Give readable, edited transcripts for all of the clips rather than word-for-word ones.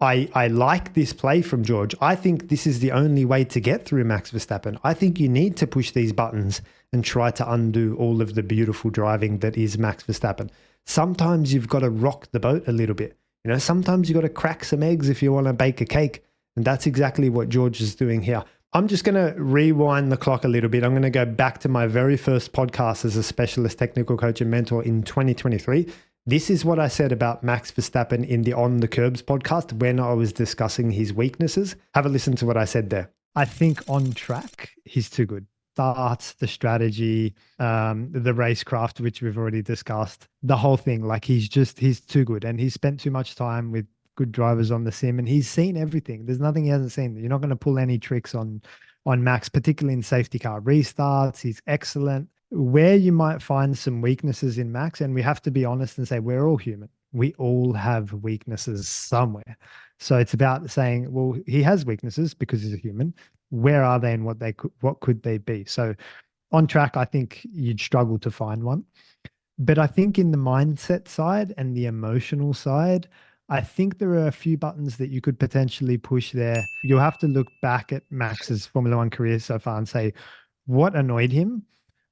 I like this play from George. I think this is the only way to get through Max Verstappen. I think you need to push these buttons and try to undo all of the beautiful driving that is Max Verstappen. Sometimes you've got to rock the boat a little bit. Sometimes you've got to crack some eggs if you want to bake a cake. And that's exactly what George is doing here. I'm just going to rewind the clock a little bit. I'm going to go back to my very first podcast as a specialist technical coach and mentor in 2023. This is what I said about Max Verstappen in the On the Curbs podcast when I was discussing his weaknesses. Have a listen to what I said there. I think on track, he's too good. Starts, the strategy, the racecraft, which we've already discussed, the whole thing. Like he's too good. And he's spent too much time with good drivers on the sim and he's seen everything. There's nothing he hasn't seen. You're not going to pull any tricks on Max, particularly in safety car restarts. He's excellent. Where you might find some weaknesses in Max, and we have to be honest and say we're all human. We all have weaknesses somewhere. So it's about saying, well, he has weaknesses because he's a human. Where are they and what could they be? So on track, I think you'd struggle to find one. But I think in the mindset side and the emotional side, I think there are a few buttons that you could potentially push there. You'll have to look back at Max's Formula One career so far and say, what annoyed him?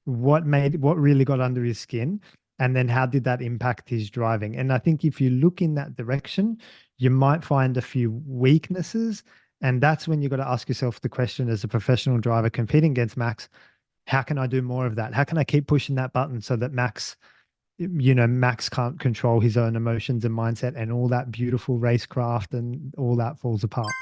What really got under his skin? And then how did that impact his driving? And I think if you look in that direction, you might find a few weaknesses. And that's when you've got to ask yourself the question as a professional driver competing against Max, how can I do more of that? How can I keep pushing that button so that Max can't control his own emotions and mindset and all that beautiful racecraft and all that falls apart?